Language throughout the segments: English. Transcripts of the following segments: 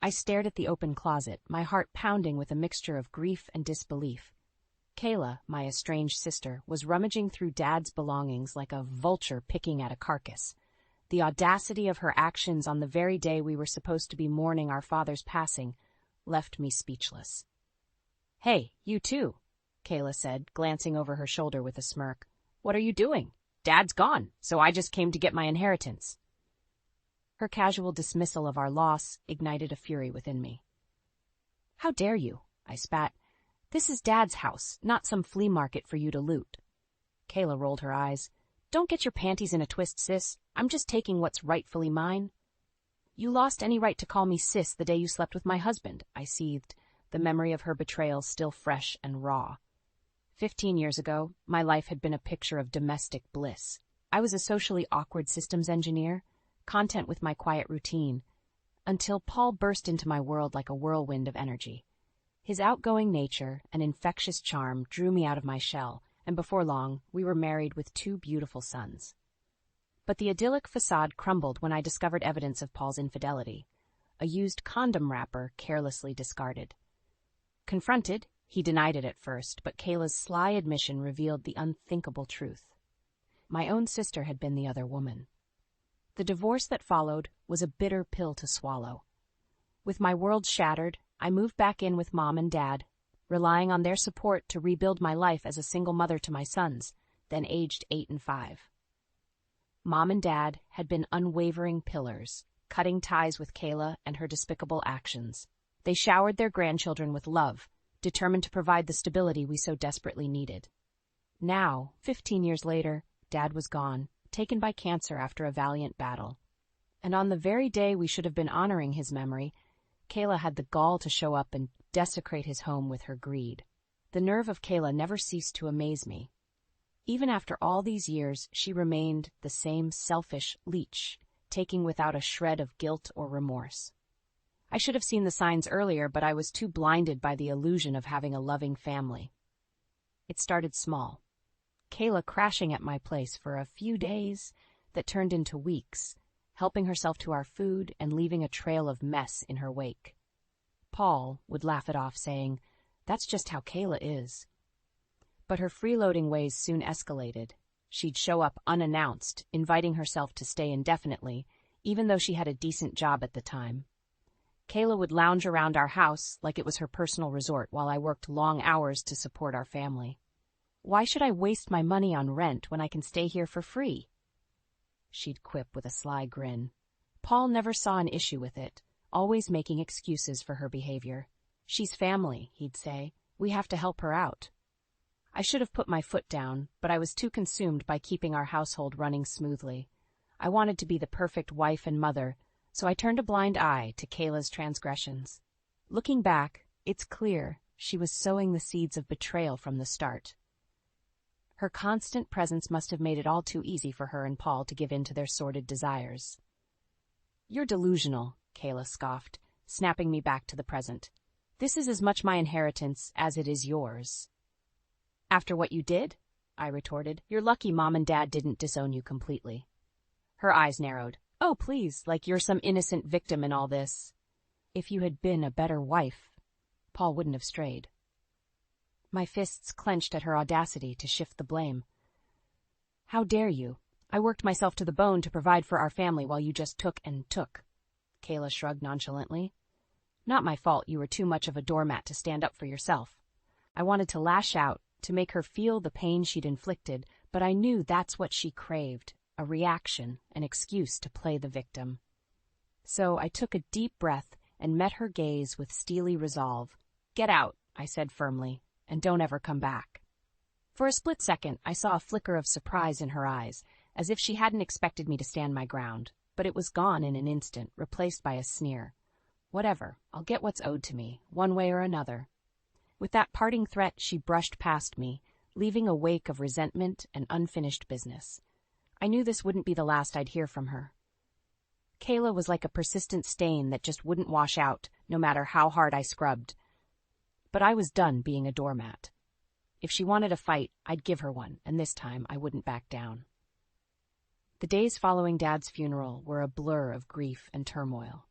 I stared at the open closet, my heart pounding with a mixture of grief and disbelief. Kayla, my estranged sister, was rummaging through Dad's belongings like a vulture picking at a carcass. The audacity of her actions on the very day we were supposed to be mourning our father's passing left me speechless. "Hey, you too," Kayla said, glancing over her shoulder with a smirk. "What are you doing? Dad's gone, so I just came to get my inheritance." Her casual dismissal of our loss ignited a fury within me. "How dare you?" I spat. "This is Dad's house, not some flea market for you to loot." Kayla rolled her eyes. "Don't get your panties in a twist, sis. I'm just taking what's rightfully mine." "You lost any right to call me sis the day you slept with my husband," I seethed, the memory of her betrayal still fresh and raw. 15 years ago, my life had been a picture of domestic bliss. I was a socially awkward systems engineer, content with my quiet routine, until Paul burst into my world like a whirlwind of energy. His outgoing nature and infectious charm drew me out of my shell, and before long, we were married with 2 beautiful sons. But the idyllic facade crumbled when I discovered evidence of Paul's infidelity, a used condom wrapper carelessly discarded. Confronted, he denied it at first, but Kayla's sly admission revealed the unthinkable truth. My own sister had been the other woman. The divorce that followed was a bitter pill to swallow. With my world shattered, I moved back in with Mom and Dad, relying on their support to rebuild my life as a single mother to my sons, then aged 8 and 5. Mom and Dad had been unwavering pillars, cutting ties with Kayla and her despicable actions. They showered their grandchildren with love, determined to provide the stability we so desperately needed. Now, 15 years later, Dad was gone, taken by cancer after a valiant battle. And on the very day we should have been honoring his memory, Kayla had the gall to show up and desecrate his home with her greed. The nerve of Kayla never ceased to amaze me. Even after all these years, she remained the same selfish leech, taking without a shred of guilt or remorse. I should have seen the signs earlier, but I was too blinded by the illusion of having a loving family. It started small. Kayla crashing at my place for a few days that turned into weeks, helping herself to our food and leaving a trail of mess in her wake. Paul would laugh it off, saying, "That's just how Kayla is." But her freeloading ways soon escalated. She'd show up unannounced, inviting herself to stay indefinitely, even though she had a decent job at the time. Kayla would lounge around our house like it was her personal resort while I worked long hours to support our family. "Why should I waste my money on rent when I can stay here for free?" She'd quip with a sly grin. Paul never saw an issue with it, always making excuses for her behavior. "She's family," he'd say. "We have to help her out." I should have put my foot down, but I was too consumed by keeping our household running smoothly. I wanted to be the perfect wife and mother, so I turned a blind eye to Kayla's transgressions. Looking back, it's clear she was sowing the seeds of betrayal from the start. Her constant presence must have made it all too easy for her and Paul to give in to their sordid desires. "You're delusional," Kayla scoffed, snapping me back to the present. "This is as much my inheritance as it is yours." "After what you did?" I retorted. "You're lucky Mom and Dad didn't disown you completely." Her eyes narrowed. "Oh, please, like you're some innocent victim in all this." "If you had been a better wife, Paul wouldn't have strayed." My fists clenched at her audacity to shift the blame. "How dare you? I worked myself to the bone to provide for our family while you just took and took." Kayla shrugged nonchalantly. "Not my fault you were too much of a doormat to stand up for yourself. I wanted to lash out, to make her feel the pain she'd inflicted, but I knew that's what she craved, a reaction, an excuse to play the victim. So I took a deep breath and met her gaze with steely resolve. "Get out," I said firmly, "and don't ever come back." For a split second, I saw a flicker of surprise in her eyes, as if she hadn't expected me to stand my ground, but it was gone in an instant, replaced by a sneer. "Whatever, I'll get what's owed to me, one way or another." With that parting threat, she brushed past me, leaving a wake of resentment and unfinished business. I knew this wouldn't be the last I'd hear from her. Kayla was like a persistent stain that just wouldn't wash out, no matter how hard I scrubbed. But I was done being a doormat. If she wanted a fight, I'd give her one, and this time I wouldn't back down. The days following Dad's funeral were a blur of grief and turmoil.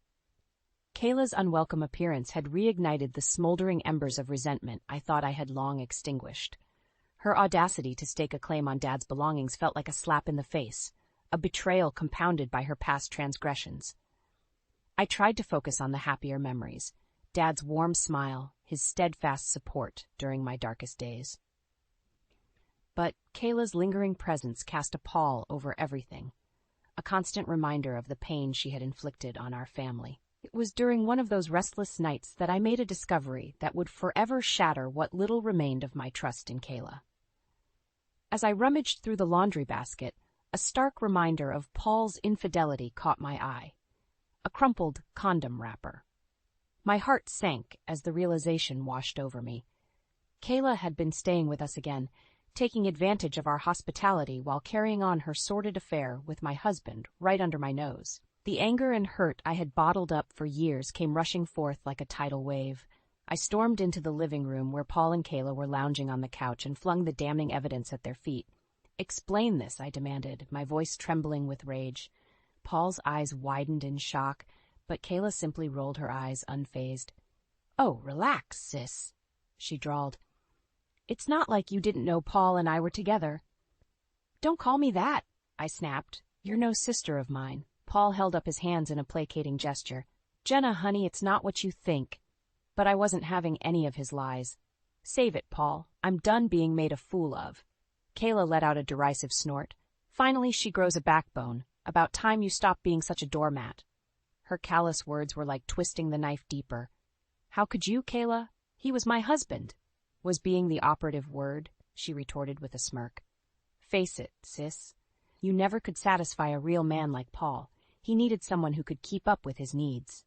Kayla's unwelcome appearance had reignited the smoldering embers of resentment I thought I had long extinguished. Her audacity to stake a claim on Dad's belongings felt like a slap in the face, a betrayal compounded by her past transgressions. I tried to focus on the happier memories, Dad's warm smile, his steadfast support during my darkest days. But Kayla's lingering presence cast a pall over everything, a constant reminder of the pain she had inflicted on our family. It was during one of those restless nights that I made a discovery that would forever shatter what little remained of my trust in Kayla. As I rummaged through the laundry basket, a stark reminder of Paul's infidelity caught my eye. A crumpled condom wrapper. My heart sank as the realization washed over me. Kayla had been staying with us again, taking advantage of our hospitality while carrying on her sordid affair with my husband right under my nose. The anger and hurt I had bottled up for years came rushing forth like a tidal wave. I stormed into the living room where Paul and Kayla were lounging on the couch and flung the damning evidence at their feet. "Explain this," I demanded, my voice trembling with rage. Paul's eyes widened in shock, but Kayla simply rolled her eyes unfazed. "Oh, relax, sis," she drawled. "It's not like you didn't know Paul and I were together." "Don't call me that," I snapped. "You're no sister of mine." Paul held up his hands in a placating gesture. "Jenna, honey, it's not what you think." But I wasn't having any of his lies. "Save it, Paul. I'm done being made a fool of." Kayla let out a derisive snort. "Finally she grows a backbone. About time you stopped being such a doormat." Her callous words were like twisting the knife deeper. "How could you, Kayla? He was my husband." Was being the operative word, she retorted with a smirk. "Face it, sis. You never could satisfy a real man like Paul. He needed someone who could keep up with his needs."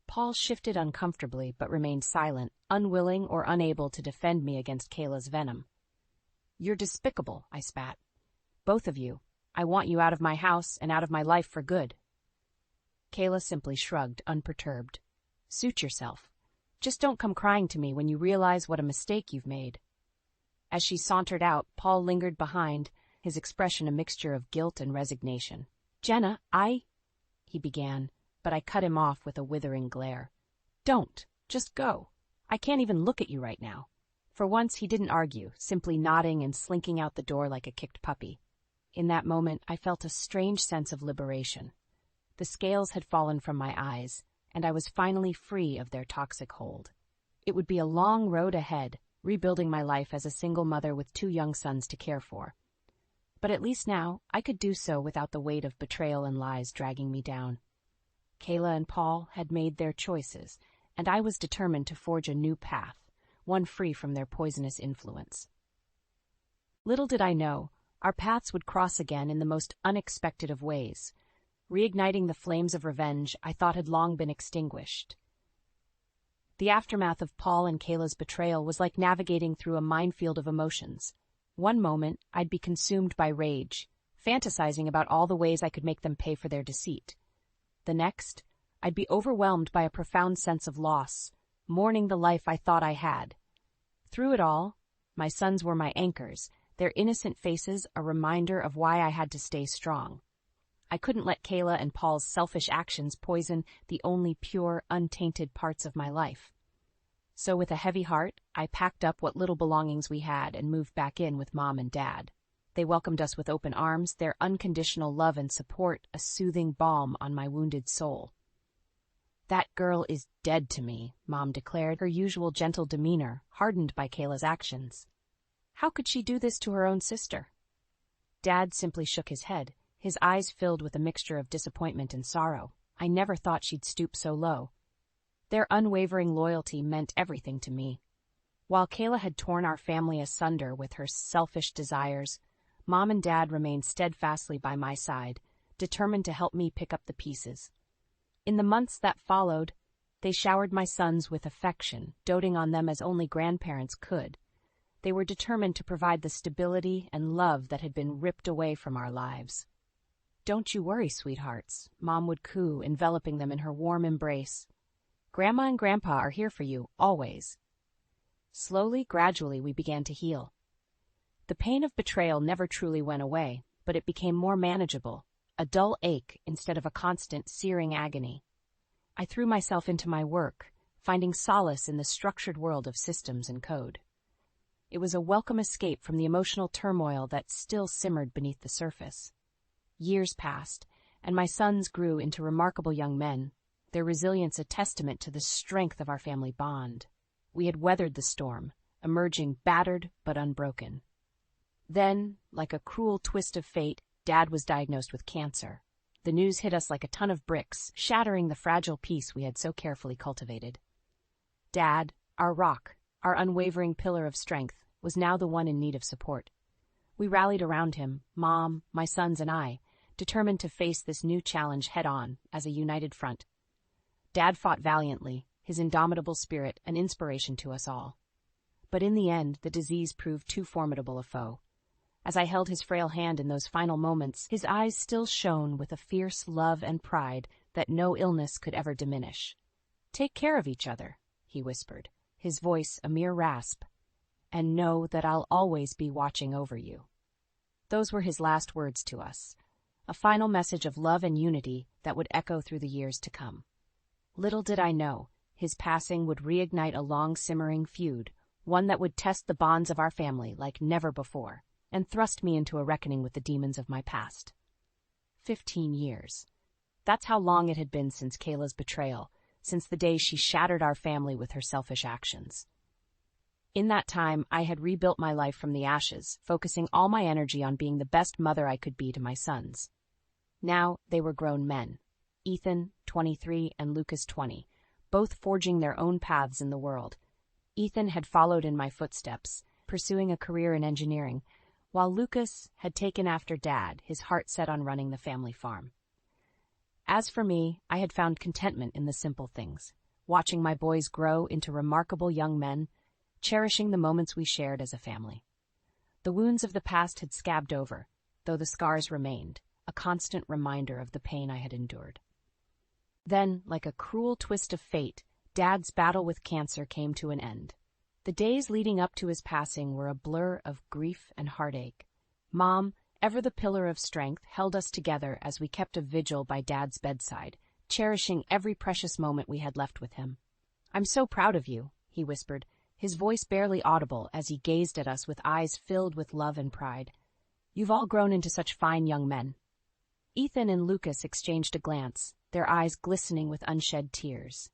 Paul shifted uncomfortably but remained silent, unwilling or unable to defend me against Kayla's venom. "You're despicable," I spat. "Both of you. I want you out of my house and out of my life for good." Kayla simply shrugged, unperturbed. "Suit yourself. Just don't come crying to me when you realize what a mistake you've made." As she sauntered out, Paul lingered behind, his expression a mixture of guilt and resignation. "Jenna, he began, but I cut him off with a withering glare. "Don't. Just go. I can't even look at you right now." For once he didn't argue, simply nodding and slinking out the door like a kicked puppy. In that moment, I felt a strange sense of liberation. The scales had fallen from my eyes, and I was finally free of their toxic hold. It would be a long road ahead, rebuilding my life as a single mother with 2 young sons to care for. But at least now, I could do so without the weight of betrayal and lies dragging me down. Kayla and Paul had made their choices, and I was determined to forge a new path, one free from their poisonous influence. Little did I know, our paths would cross again in the most unexpected of ways, reigniting the flames of revenge I thought had long been extinguished. The aftermath of Paul and Kayla's betrayal was like navigating through a minefield of emotions. One moment, I'd be consumed by rage, fantasizing about all the ways I could make them pay for their deceit. The next, I'd be overwhelmed by a profound sense of loss, mourning the life I thought I had. Through it all, my sons were my anchors, their innocent faces a reminder of why I had to stay strong. I couldn't let Kayla and Paul's selfish actions poison the only pure, untainted parts of my life. So with a heavy heart, I packed up what little belongings we had and moved back in with Mom and Dad. They welcomed us with open arms, their unconditional love and support a soothing balm on my wounded soul. "That girl is dead to me," Mom declared, her usual gentle demeanor hardened by Kayla's actions. "How could she do this to her own sister?" Dad simply shook his head, his eyes filled with a mixture of disappointment and sorrow. "I never thought she'd stoop so low." Their unwavering loyalty meant everything to me. While Kayla had torn our family asunder with her selfish desires, Mom and Dad remained steadfastly by my side, determined to help me pick up the pieces. In the months that followed, they showered my sons with affection, doting on them as only grandparents could. They were determined to provide the stability and love that had been ripped away from our lives. "Don't you worry, sweethearts," Mom would coo, enveloping them in her warm embrace. "Grandma and Grandpa are here for you, always." Slowly, gradually, we began to heal. The pain of betrayal never truly went away, but it became more manageable, a dull ache instead of a constant, searing agony. I threw myself into my work, finding solace in the structured world of systems and code. It was a welcome escape from the emotional turmoil that still simmered beneath the surface. Years passed, and my sons grew into remarkable young men, their resilience a testament to the strength of our family bond. We had weathered the storm, emerging battered but unbroken. Then, like a cruel twist of fate, Dad was diagnosed with cancer. The news hit us like a ton of bricks, shattering the fragile peace we had so carefully cultivated. Dad, our rock, our unwavering pillar of strength, was now the one in need of support. We rallied around him, Mom, my sons, and I, determined to face this new challenge head-on as a united front. Dad fought valiantly, his indomitable spirit an inspiration to us all. But in the end, the disease proved too formidable a foe. As I held his frail hand in those final moments, his eyes still shone with a fierce love and pride that no illness could ever diminish. "Take care of each other," he whispered, his voice a mere rasp, "and know that I'll always be watching over you." Those were his last words to us, a final message of love and unity that would echo through the years to come. Little did I know, his passing would reignite a long-simmering feud, one that would test the bonds of our family like never before, and thrust me into a reckoning with the demons of my past. 15 years. That's how long it had been since Kayla's betrayal, since the day she shattered our family with her selfish actions. In that time, I had rebuilt my life from the ashes, focusing all my energy on being the best mother I could be to my sons. Now they were grown men, Ethan, 23, and Lucas, 20, both forging their own paths in the world. Ethan had followed in my footsteps, pursuing a career in engineering, while Lucas had taken after Dad, his heart set on running the family farm. As for me, I had found contentment in the simple things, watching my boys grow into remarkable young men, cherishing the moments we shared as a family. The wounds of the past had scabbed over, though the scars remained, a constant reminder of the pain I had endured. Then, like a cruel twist of fate, Dad's battle with cancer came to an end. The days leading up to his passing were a blur of grief and heartache. Mom, ever the pillar of strength, held us together as we kept a vigil by Dad's bedside, cherishing every precious moment we had left with him. "I'm so proud of you," he whispered, his voice barely audible as he gazed at us with eyes filled with love and pride. "You've all grown into such fine young men." Ethan and Lucas exchanged a glance, their eyes glistening with unshed tears.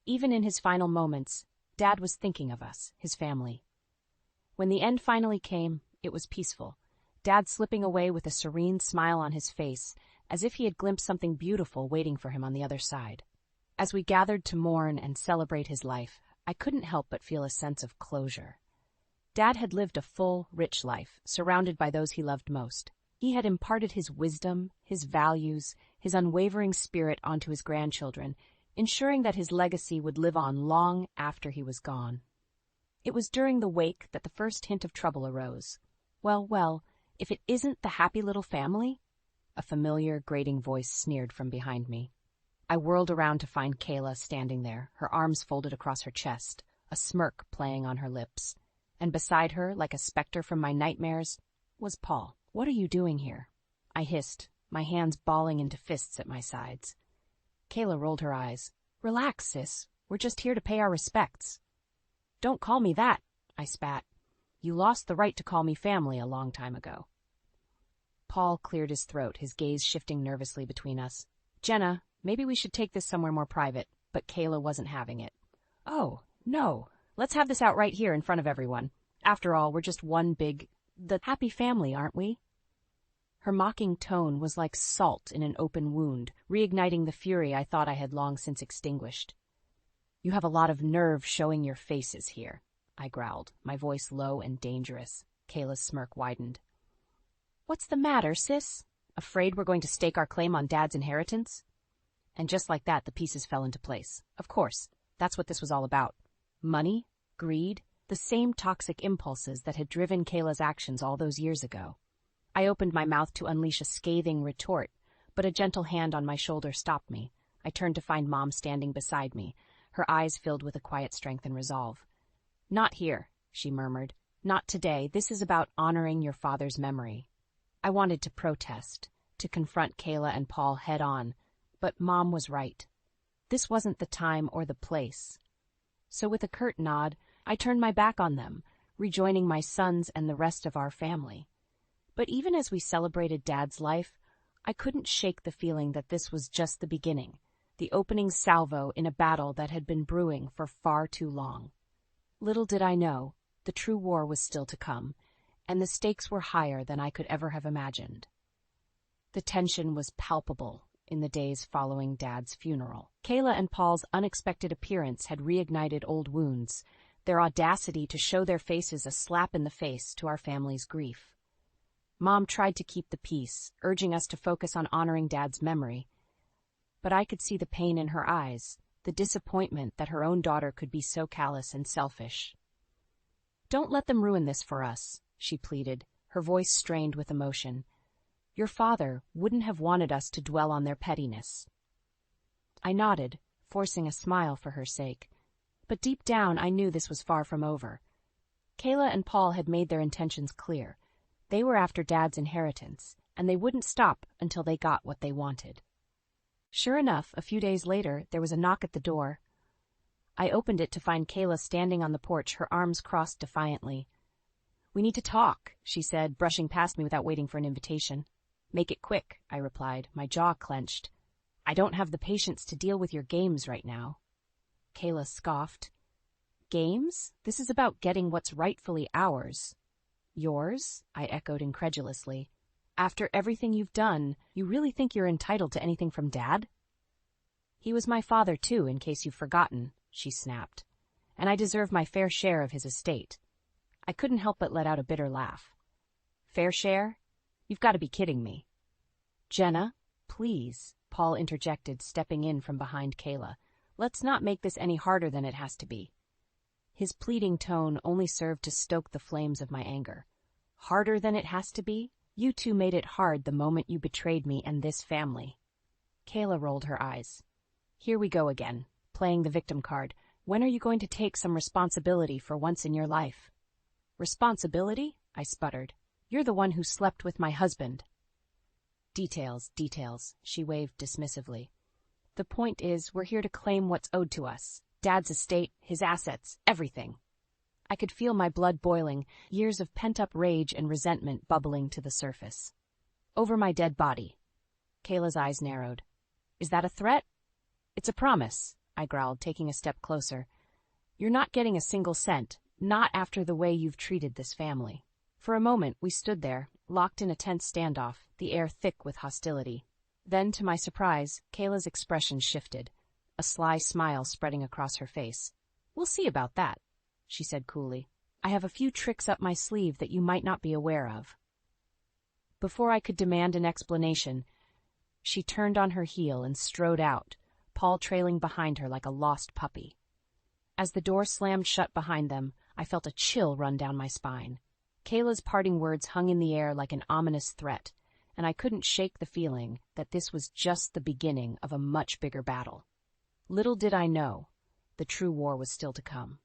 Even in his final moments, Dad was thinking of us, his family. When the end finally came, it was peaceful, Dad slipping away with a serene smile on his face, as if he had glimpsed something beautiful waiting for him on the other side. As we gathered to mourn and celebrate his life, I couldn't help but feel a sense of closure. Dad had lived a full, rich life, surrounded by those he loved most. He had imparted his wisdom, his values, his unwavering spirit onto his grandchildren, ensuring that his legacy would live on long after he was gone. It was during the wake that the first hint of trouble arose. Well, if it isn't the happy little family?" A familiar, grating voice sneered from behind me. I whirled around to find Kayla standing there, her arms folded across her chest, a smirk playing on her lips. And beside her, like a specter from my nightmares, was Paul. "What are you doing here?" I hissed, my hands balling into fists at my sides. Kayla rolled her eyes. "Relax, sis. We're just here to pay our respects." "Don't call me that," I spat. "You lost the right to call me family a long time ago." Paul cleared his throat, his gaze shifting nervously between us. "Jenna, maybe we should take this somewhere more private," but Kayla wasn't having it. "Oh, no. Let's have this out right here in front of everyone. After all, we're just one big, happy family, aren't we?" Her mocking tone was like salt in an open wound, reigniting the fury I thought I had long since extinguished. "You have a lot of nerve showing your faces here," I growled, my voice low and dangerous. Kayla's smirk widened. "What's the matter, sis? Afraid we're going to stake our claim on Dad's inheritance?" And just like that, the pieces fell into place. Of course, that's what this was all about. Money, greed, the same toxic impulses that had driven Kayla's actions all those years ago. I opened my mouth to unleash a scathing retort, but a gentle hand on my shoulder stopped me. I turned to find Mom standing beside me, her eyes filled with a quiet strength and resolve. "Not here," she murmured. "Not today. This is about honoring your father's memory." I wanted to protest, to confront Kayla and Paul head on, but Mom was right. this wasn't the time or the place. So with a curt nod, I turned my back on them, rejoining my sons and the rest of our family. But even as we celebrated Dad's life, I couldn't shake the feeling that this was just the beginning, the opening salvo in a battle that had been brewing for far too long. Little did I know, the true war was still to come, and the stakes were higher than I could ever have imagined. The tension was palpable in the days following Dad's funeral. Kayla and Paul's unexpected appearance had reignited old wounds, their audacity to show their faces a slap in the face to our family's grief. Mom tried to keep the peace, urging us to focus on honoring Dad's memory. But I could see the pain in her eyes, the disappointment that her own daughter could be so callous and selfish. "Don't let them ruin this for us," she pleaded, her voice strained with emotion. "Your father wouldn't have wanted us to dwell on their pettiness." I nodded, forcing a smile for her sake. But deep down I knew this was far from over. Kayla and Paul had made their intentions clear. They were after Dad's inheritance, and they wouldn't stop until they got what they wanted. Sure enough, a few days later, there was a knock at the door. I opened it to find Kayla standing on the porch, her arms crossed defiantly. "We need to talk," she said, brushing past me without waiting for an invitation. "Make it quick," I replied, my jaw clenched. "I don't have the patience to deal with your games right now." Kayla scoffed. "Games? This is about getting what's rightfully ours." "Yours?" I echoed incredulously. "After everything you've done, you really think you're entitled to anything from Dad?" "He was my father, too, in case you've forgotten," she snapped. "And I deserve my fair share of his estate." I couldn't help but let out a bitter laugh. "Fair share? You've got to be kidding me." "Jenna, please," Paul interjected, stepping in from behind Kayla. "Let's not make this any harder than it has to be." His pleading tone only served to stoke the flames of my anger. "Harder than it has to be? You two made it hard the moment you betrayed me and this family." Kayla rolled her eyes. "Here we go again, playing the victim card. When are you going to take some responsibility for once in your life?" "Responsibility?" I sputtered. "You're the one who slept with my husband." Details, she waved dismissively. "The point is, we're here to claim what's owed to us. Dad's estate, his assets, everything." I could feel my blood boiling, years of pent-up rage and resentment bubbling to the surface. "Over my dead body." Kayla's eyes narrowed. "Is that a threat?" "It's a promise," I growled, taking a step closer. "You're not getting a single cent, not after the way you've treated this family." For a moment, we stood there, locked in a tense standoff, the air thick with hostility. Then, to my surprise, Kayla's expression shifted, a sly smile spreading across her face. "We'll see about that," she said coolly. "I have a few tricks up my sleeve that you might not be aware of." Before I could demand an explanation, she turned on her heel and strode out, Paul trailing behind her like a lost puppy. As the door slammed shut behind them, I felt a chill run down my spine. Kayla's parting words hung in the air like an ominous threat, and I couldn't shake the feeling that this was just the beginning of a much bigger battle. Little did I know, the true war was still to come,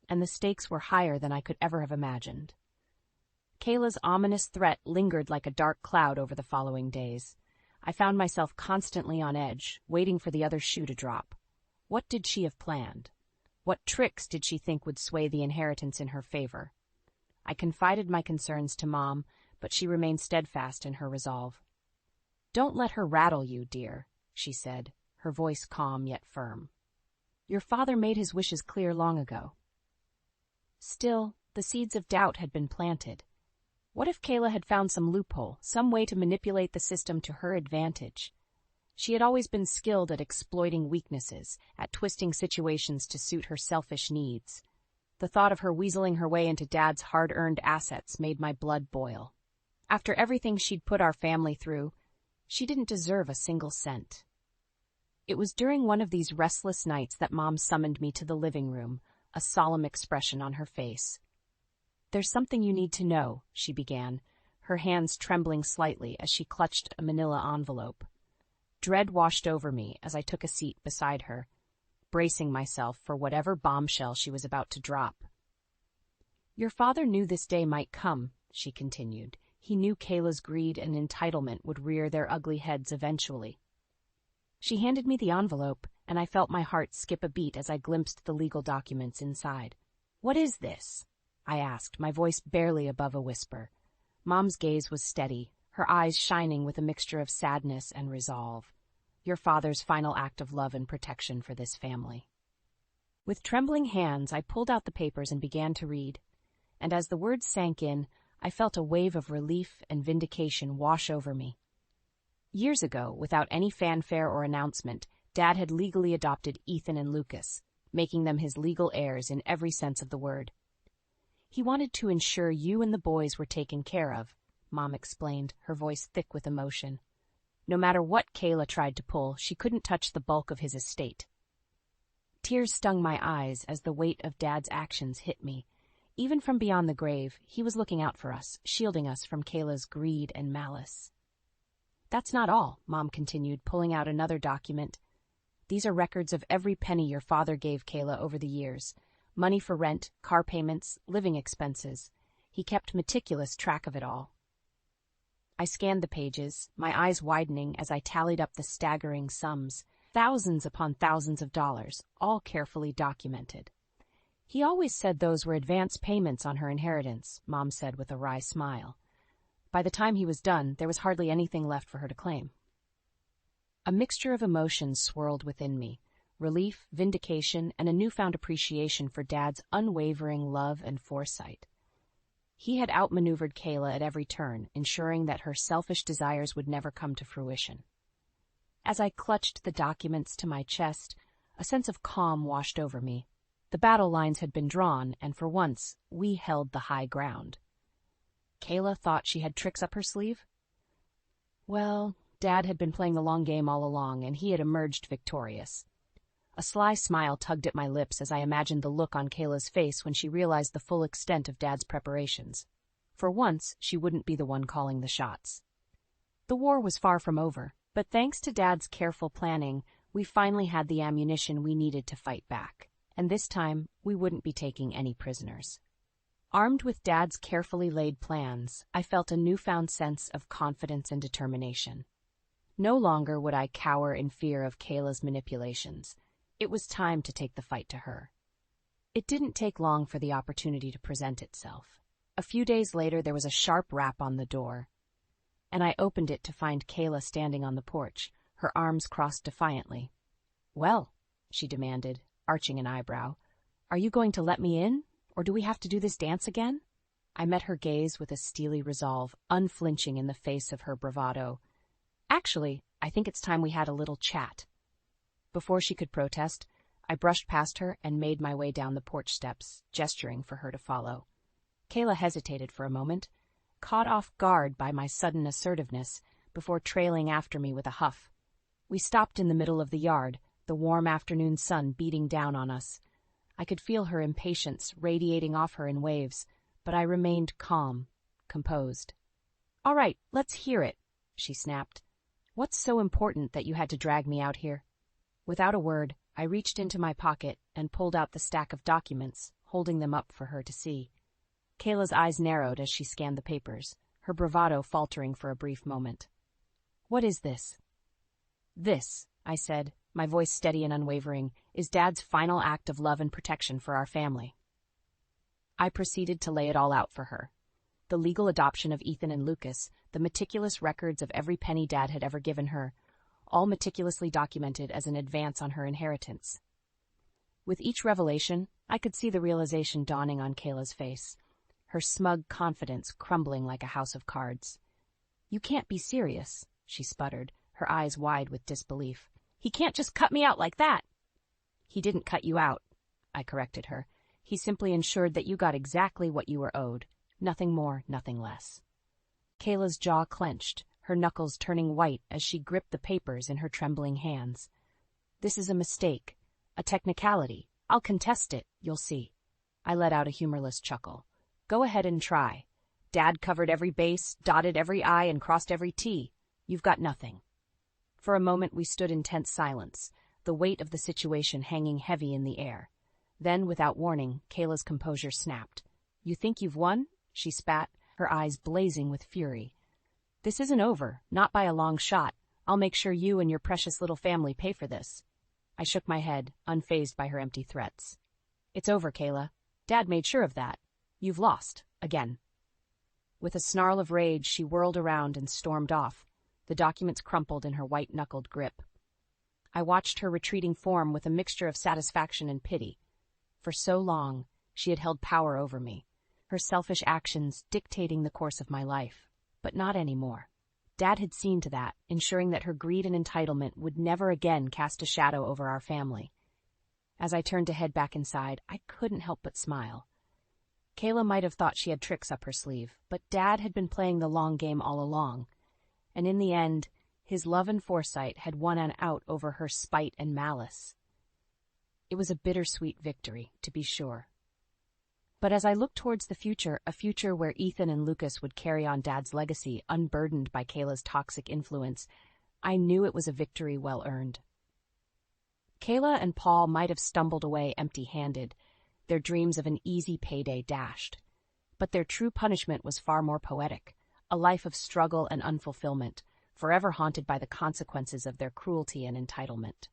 and the stakes were higher than I could ever have imagined. Kayla's ominous threat lingered like a dark cloud over the following days. I found myself constantly on edge, waiting for the other shoe to drop. What did she have planned? What tricks did she think would sway the inheritance in her favor? I confided my concerns to Mom, but she remained steadfast in her resolve. "Don't let her rattle you, dear," she said, her voice calm yet firm. "Your father made his wishes clear long ago." Still, the seeds of doubt had been planted. What if Kayla had found some loophole, some way to manipulate the system to her advantage? She had always been skilled at exploiting weaknesses, at twisting situations to suit her selfish needs. The thought of her weaseling her way into Dad's hard-earned assets made my blood boil. After everything she'd put our family through, she didn't deserve a single cent. It was during one of these restless nights that Mom summoned me to the living room, a solemn expression on her face. "There's something you need to know," she began, her hands trembling slightly as she clutched a manila envelope. Dread washed over me as I took a seat beside her, bracing myself for whatever bombshell she was about to drop. "Your father knew this day might come," she continued. "He knew Kayla's greed and entitlement would rear their ugly heads eventually." She handed me the envelope, and I felt my heart skip a beat as I glimpsed the legal documents inside. "What is this?" I asked, my voice barely above a whisper. Mom's gaze was steady, her eyes shining with a mixture of sadness and resolve. "Your father's final act of love and protection for this family." With trembling hands, I pulled out the papers and began to read. And as the words sank in, I felt a wave of relief and vindication wash over me. Years ago, without any fanfare or announcement, Dad had legally adopted Ethan and Lucas, making them his legal heirs in every sense of the word. "He wanted to ensure you and the boys were taken care of," Mom explained, her voice thick with emotion. "No matter what Kayla tried to pull, she couldn't touch the bulk of his estate." Tears stung my eyes as the weight of Dad's actions hit me. Even from beyond the grave, he was looking out for us, shielding us from Kayla's greed and malice. "That's not all," Mom continued, pulling out another document. "These are records of every penny your father gave Kayla over the years. Money for rent, car payments, living expenses. He kept meticulous track of it all." I scanned the pages, my eyes widening as I tallied up the staggering sums, thousands upon thousands of dollars, all carefully documented. "He always said those were advance payments on her inheritance," Mom said with a wry smile. "By the time he was done, there was hardly anything left for her to claim." A mixture of emotions swirled within me, relief, vindication, and a newfound appreciation for Dad's unwavering love and foresight. He had outmaneuvered Kayla at every turn, ensuring that her selfish desires would never come to fruition. As I clutched the documents to my chest, a sense of calm washed over me. The battle lines had been drawn, and for once, we held the high ground. Kayla thought she had tricks up her sleeve? Well, Dad had been playing the long game all along, and he had emerged victorious. A sly smile tugged at my lips as I imagined the look on Kayla's face when she realized the full extent of Dad's preparations. For once, she wouldn't be the one calling the shots. The war was far from over, but thanks to Dad's careful planning, we finally had the ammunition we needed to fight back. And this time, we wouldn't be taking any prisoners. Armed with Dad's carefully laid plans, I felt a newfound sense of confidence and determination. No longer would I cower in fear of Kayla's manipulations. It was time to take the fight to her. It didn't take long for the opportunity to present itself. A few days later, there was a sharp rap on the door, and I opened it to find Kayla standing on the porch, her arms crossed defiantly. "Well," she demanded, arching an eyebrow, "are you going to let me in, or do we have to do this dance again?" I met her gaze with a steely resolve, unflinching in the face of her bravado. "Actually, I think it's time we had a little chat." Before she could protest, I brushed past her and made my way down the porch steps, gesturing for her to follow. Kayla hesitated for a moment, caught off guard by my sudden assertiveness, before trailing after me with a huff. We stopped in the middle of the yard, the warm afternoon sun beating down on us. I could feel her impatience radiating off her in waves, but I remained calm, composed. "All right, let's hear it," she snapped. "What's so important that you had to drag me out here?" Without a word, I reached into my pocket and pulled out the stack of documents, holding them up for her to see. Kayla's eyes narrowed as she scanned the papers, her bravado faltering for a brief moment. "What is this?" "This," I said, my voice steady and unwavering, "is Dad's final act of love and protection for our family." I proceeded to lay it all out for her. The legal adoption of Ethan and Lucas, the meticulous records of every penny Dad had ever given her, all meticulously documented as an advance on her inheritance. With each revelation, I could see the realization dawning on Kayla's face, her smug confidence crumbling like a house of cards. "You can't be serious," she sputtered, her eyes wide with disbelief. "He can't just cut me out like that." "He didn't cut you out," I corrected her. "He simply ensured that you got exactly what you were owed. Nothing more, nothing less." Kayla's jaw clenched, her knuckles turning white as she gripped the papers in her trembling hands. "This is a mistake, a technicality. I'll contest it, you'll see." I let out a humorless chuckle. "Go ahead and try. Dad covered every base, dotted every I, and crossed every T. You've got nothing." For a moment we stood in tense silence, the weight of the situation hanging heavy in the air. Then, without warning, Kayla's composure snapped. "You think you've won?" she spat, her eyes blazing with fury. "This isn't over, not by a long shot. I'll make sure you and your precious little family pay for this." I shook my head, unfazed by her empty threats. It's over, Kayla. Dad made sure of that. You've lost, again. With a snarl of rage, she whirled around and stormed off, the documents crumpled in her white-knuckled grip. I watched her retreating form with a mixture of satisfaction and pity. For so long, she had held power over me, her selfish actions dictating the course of my life. But not anymore. Dad had seen to that, ensuring that her greed and entitlement would never again cast a shadow over our family. As I turned to head back inside, I couldn't help but smile. Kayla might have thought she had tricks up her sleeve, but Dad had been playing the long game all along. And in the end, his love and foresight had won an out over her spite and malice. It was a bittersweet victory, to be sure. But as I looked towards the future, a future where Ethan and Lucas would carry on Dad's legacy, unburdened by Kayla's toxic influence, I knew it was a victory well earned. Kayla and Paul might have stumbled away empty-handed, their dreams of an easy payday dashed. But their true punishment was far more poetic, a life of struggle and unfulfillment, forever haunted by the consequences of their cruelty and entitlement.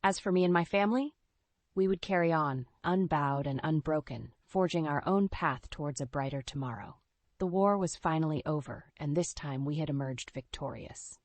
As for me and my family, we would carry on, unbowed and unbroken, forging our own path towards a brighter tomorrow. The war was finally over, and this time we had emerged victorious.